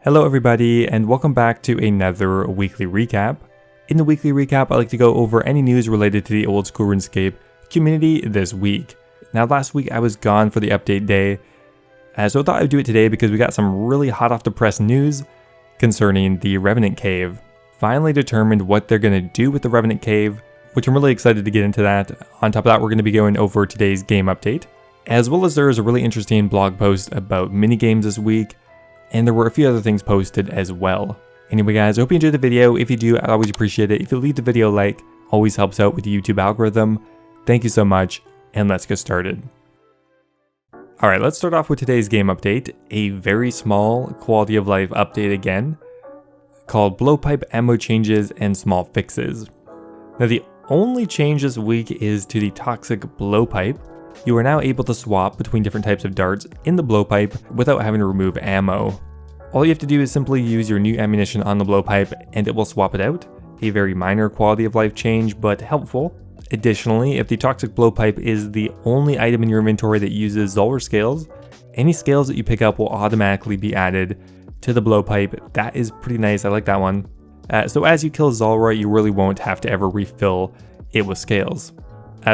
Hello everybody, and welcome back to another weekly recap. In the weekly recap, I like to go over any news related to the old school RuneScape community this week. Now last week I was gone for the update day, so I thought I'd do it today because we got some really hot off the press news concerning the Revenant Cave. Finally determined what they're going to do with the Revenant Cave, which I'm really excited to get into that. On top of that, we're going to be going over today's game update, as well as there is a really interesting blog post about minigames this week, and there were a few other things posted as well. Anyway guys, I hope you enjoyed the video. If you do, I'd always appreciate it. If you leave the video a like, always helps out with the YouTube algorithm. Thank you so much, and let's get started. Alright, let's start off with today's game update. A very small quality of life update again, called Blowpipe ammo changes and small fixes. Now the only change this week is to the toxic blowpipe. You are now able to swap between different types of darts in the blowpipe without having to remove ammo. All you have to do is simply use your new ammunition on the blowpipe and it will swap it out. A very minor quality of life change, but helpful. Additionally, if the toxic blowpipe is the only item in your inventory that uses Zulrah scales, any scales that you pick up will automatically be added to the blowpipe. That is pretty nice, I like that one. So as you kill Zulrah, you really won't have to ever refill it with scales.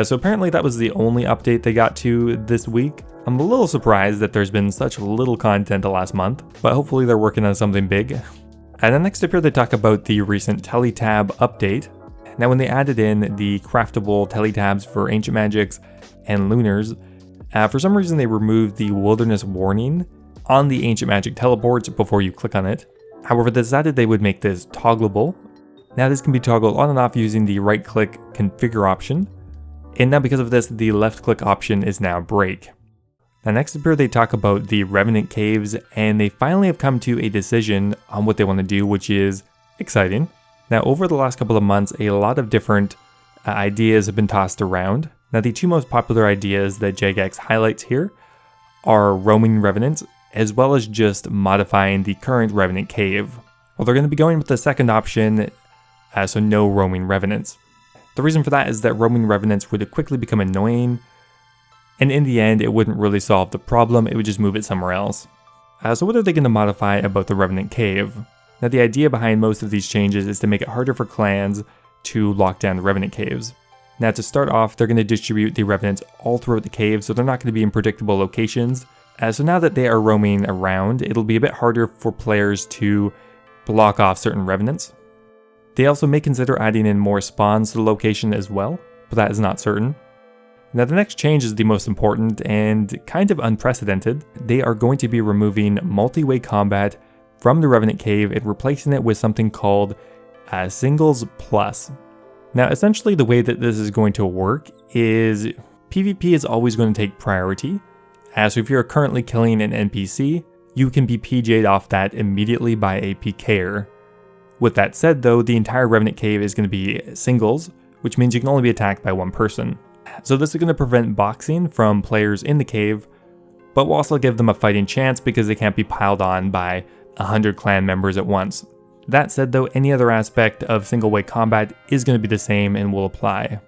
So apparently that was the only update they got to this week. I'm a little surprised that there's been such little content the last month, but hopefully they're working on something big. And then next up here they talk about the recent teletab update. Now when they added in the craftable teletabs for ancient magics and lunars, for some reason they removed the wilderness warning on the ancient magic teleports before you click on it. However, they decided they would make this toggleable. Now this can be toggled on and off using the right click configure option. And now because of this, the left click option is now break. Now next up here they talk about the Revenant Caves, and they finally have come to a decision on what they want to do, which is exciting. Now over the last couple of months, a lot of different ideas have been tossed around. Now the two most popular ideas that jagex highlights here are roaming revenants, as well as just modifying the current Revenant Cave. Well, they're going to be going with the second option, so no roaming revenants. The reason for that is that roaming revenants would quickly become annoying, and in the end it wouldn't really solve the problem, it would just move it somewhere else. So what are they going to modify about the Revenant Cave? Now the idea behind most of these changes is to make it harder for clans to lock down the Revenant Caves. Now to start off, they're going to distribute the revenants all throughout the cave, so they're not going to be in predictable locations. So now that they are roaming around, it'll be a bit harder for players to block off certain revenants. They also may consider adding in more spawns to the location as well, but that is not certain. Now the next change is the most important and kind of unprecedented. They are going to be removing multi-way combat from the Revenant Cave and replacing it with something called Singles Plus. Now essentially the way that this is going to work is PvP is always going to take priority. So if you're currently killing an NPC, you can be PJ'd off that immediately by a PKer. With that said though, the entire Revenant Cave is going to be singles, which means you can only be attacked by one person. So this is going to prevent boxing from players in the cave, but will also give them a fighting chance because they can't be piled on by 100 clan members at once. That said though, any other aspect of single way combat is going to be the same and will apply.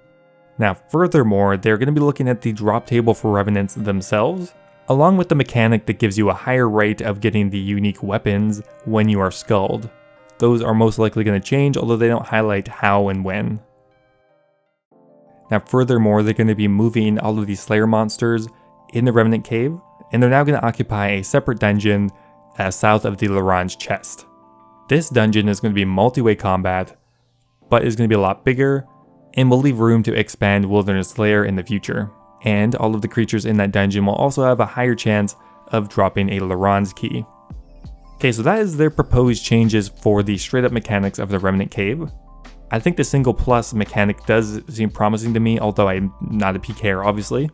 Now furthermore, they're going to be looking at the drop table for revenants themselves, along with the mechanic that gives you a higher rate of getting the unique weapons when you are skulled. Those are most likely going to change, although they don't highlight how and when. Now furthermore, they're going to be moving all of these Slayer monsters in the Revenant Cave, and they're now going to occupy a separate dungeon south of the Larange chest. This dungeon is going to be multi-way combat, but is going to be a lot bigger, and will leave room to expand Wilderness Slayer in the future. And all of the creatures in that dungeon will also have a higher chance of dropping a Larange key. Okay, so that is their proposed changes for the straight up mechanics of the Revenant Cave. I think the single plus mechanic does seem promising to me, although I'm not a PKer obviously.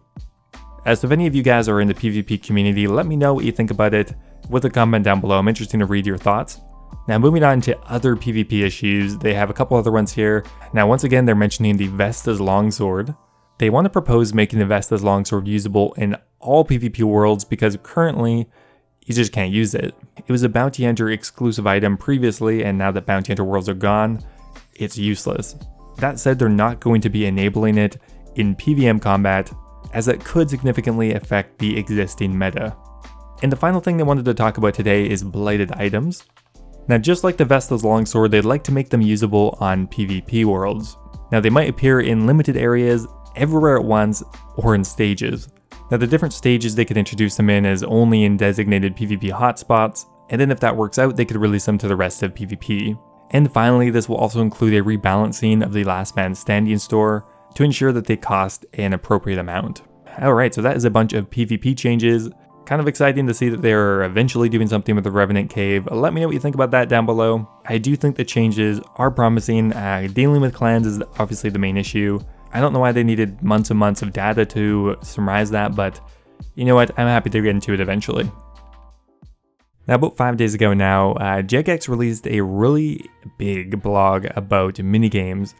So if any of you guys are in the PvP community, let me know what you think about it with a comment down below. I'm interested to read your thoughts. Now moving on to other PvP issues, they have a couple other ones here. Now once again they're mentioning the Vesta's Longsword. They want to propose making the Vesta's Longsword usable in all PvP worlds because currently you just can't use it. It was a Bounty Hunter exclusive item previously, and now that Bounty Hunter worlds are gone, it's useless. That said, they're not going to be enabling it in PvM combat, as it could significantly affect the existing meta. And the final thing they wanted to talk about today is blighted items. Now, just like the Vesta's longsword, they'd like to make them usable on PvP worlds. Now, they might appear in limited areas, everywhere at once, or in stages. Now, the different stages they could introduce them in is only in designated PvP hotspots, and then if that works out, they could release them to the rest of PvP. And finally, this will also include a rebalancing of the last man standing store to ensure that they cost an appropriate amount. Alright, so that is a bunch of PvP changes. Kind of exciting to see that they're eventually doing something with the Revenant cave. Let me know what you think about that down below. I do think the changes are promising. Dealing with clans is obviously the main issue. I don't know why they needed months and months of data to summarize that, but you know what, I'm happy to get into it eventually. Now, about 5 days ago now, jagex released a really big blog about minigames,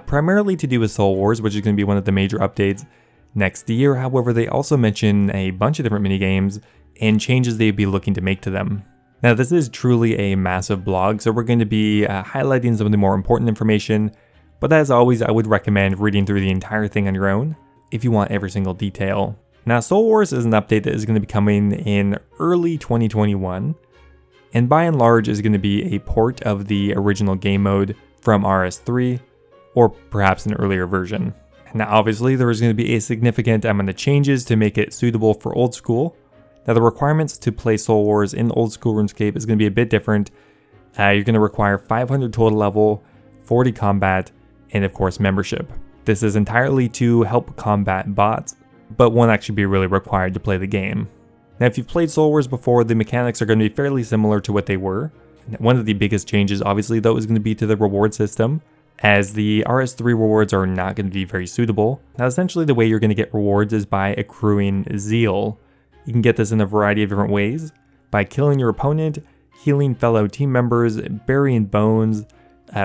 primarily to do with Soul Wars, which is going to be one of the major updates next year. However, they also mention a bunch of different minigames and changes they'd be looking to make to them. Now, this is truly a massive blog, so we're going to be highlighting some of the more important information, but as always, I would recommend reading through the entire thing on your own if you want every single detail. Now, Soul Wars is an update that is going to be coming in early 2021, and by and large is going to be a port of the original game mode from RS3, or perhaps an earlier version. Now, obviously, there is going to be a significant amount of changes to make it suitable for old school. Now, the requirements to play Soul Wars in old school RuneScape is going to be a bit different. You're going to require 500 total level, 40 combat, and of course membership. This is entirely to help combat bots, but won't actually be really required to play the game. Now, if you've played Soul Wars before, the mechanics are going to be fairly similar to what they were. One of the biggest changes, obviously, though, is going to be to the reward system, as the RS3 rewards are not going to be very suitable. Now, essentially, the way you're going to get rewards is by accruing zeal. You can get this in a variety of different ways, by killing your opponent, healing fellow team members, burying bones,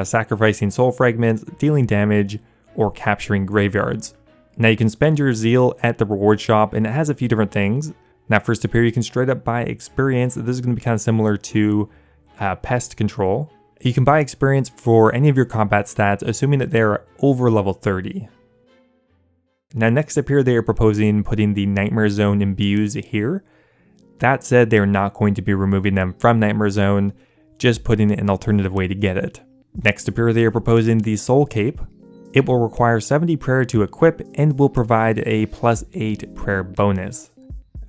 sacrificing soul fragments, dealing damage, or capturing graveyards. Now, you can spend your zeal at the reward shop, and it has a few different things. Now, first appear, you can straight up buy experience. This is going to be kind of similar to pest control. You can buy experience for any of your combat stats, assuming that they're over level 30. Now, next up here, they are proposing putting the Nightmare Zone imbues here. That said, they're not going to be removing them from Nightmare Zone, just putting an alternative way to get it. Next up here, they are proposing the Soul Cape. It will require 70 prayer to equip and will provide a +8 prayer bonus.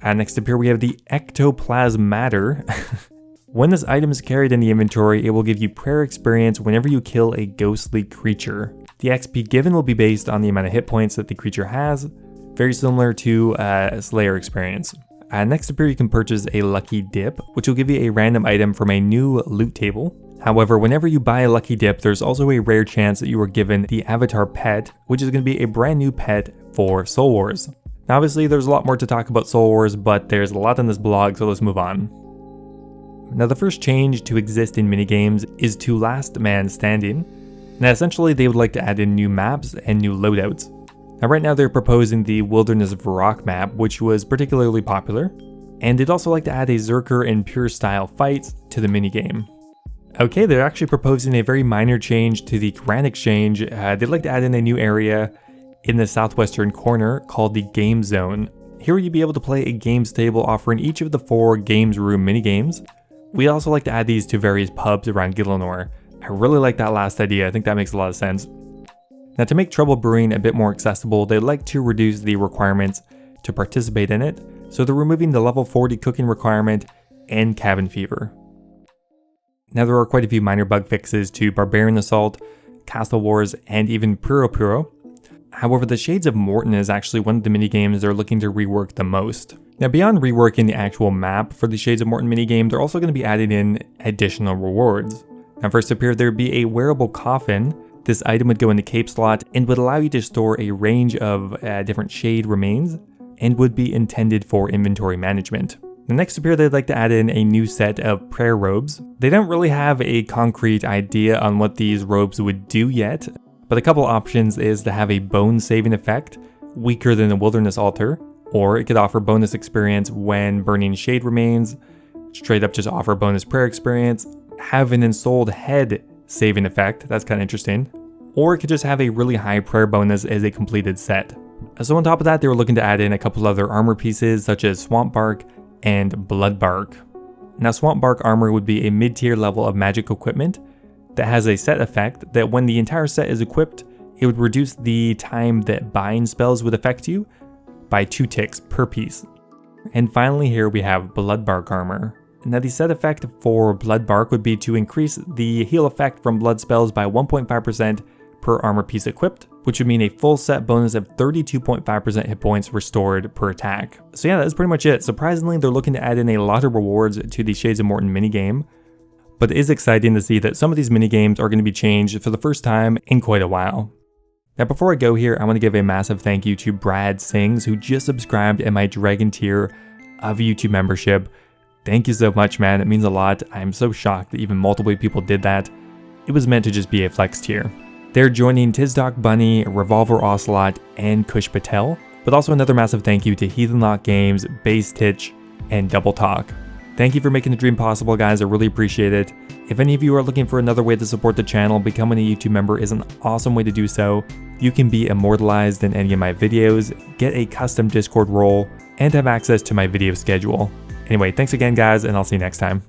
Next up here, we have the Ectoplasmatter. When this item is carried in the inventory, it will give you prayer experience whenever you kill a ghostly creature. The XP given will be based on the amount of hit points that the creature has, very similar to Slayer experience. Next up here, you can purchase a Lucky Dip, which will give you a random item from a new loot table. However, whenever you buy a Lucky Dip, there's also a rare chance that you are given the Avatar Pet, which is going to be a brand new pet for Soul Wars. Now, obviously, there's a lot more to talk about Soul Wars, but there's a lot in this blog, so let's move on. Now, the first change to exist in minigames is to Last Man Standing. Now, essentially, they would like to add in new maps and new loadouts. Now, right now, they're proposing the Wilderness of Rock map, which was particularly popular, and they'd also like to add a Zerker and Pure style fights to the minigame. Okay, they're actually proposing a very minor change to the Grand Exchange. They'd like to add in a new area in the southwestern corner called the Game Zone. Here you'd be able to play a games table offering each of the 4 games room minigames. We'd also like to add these to various pubs around Gillinor. I really like that last idea, I think that makes a lot of sense. Now, to make trouble brewing a bit more accessible, they'd like to reduce the requirements to participate in it, so they're removing the level 40 cooking requirement and cabin fever. Now, there are quite a few minor bug fixes to Barbarian Assault, Castle Wars, and even Puro Puro. However, the Shades of Morton is actually one of the minigames they're looking to rework the most. Now, beyond reworking the actual map for the Shades of Morton minigame, they're also going to be adding in additional rewards. Now, first up here, there would be a wearable coffin. This item would go in the cape slot and would allow you to store a range of different shade remains and would be intended for inventory management. The next up here, they'd like to add in a new set of prayer robes. They don't really have a concrete idea on what these robes would do yet, but a couple options is to have a bone saving effect, weaker than the Wilderness Altar, or it could offer bonus experience when burning shade remains, straight up just offer bonus prayer experience, have an ensouled head saving effect, that's kind of interesting, or it could just have a really high prayer bonus as a completed set. So on top of that, they were looking to add in a couple other armor pieces such as Swamp Bark and Blood Bark. Now Swamp Bark armor would be a mid-tier level of magic equipment that has a set effect that when the entire set is equipped, it would reduce the time that bind spells would affect you by 2 ticks per piece. And finally here we have Blood Bark armor. Now the set effect for Blood Bark would be to increase the heal effect from blood spells by 1.5% per armor piece equipped, which would mean a full set bonus of 32.5% hit points restored per attack. So yeah, that's pretty much it. Surprisingly, they're looking to add in a lot of rewards to the Shades of Morton minigame, but it is exciting to see that some of these minigames are going to be changed for the first time in quite a while. Now before I go here, I want to give a massive thank you to Brad Sings, who just subscribed in my Dragon tier of YouTube membership. Thank you so much, man. It means a lot. I'm so shocked that even multiple people did that. It was meant to just be a flex tier. They're joining Tizdoc Bunny, Revolver Ocelot, and Kush Patel, but also another massive thank you to Heathen Lock Games, Base Titch, and Double Talk. Thank you for making the dream possible, guys. I really appreciate it. If any of you are looking for another way to support the channel, becoming a YouTube member is an awesome way to do so. You can be immortalized in any of my videos, get a custom Discord role, and have access to my video schedule. Anyway, thanks again, guys, and I'll see you next time.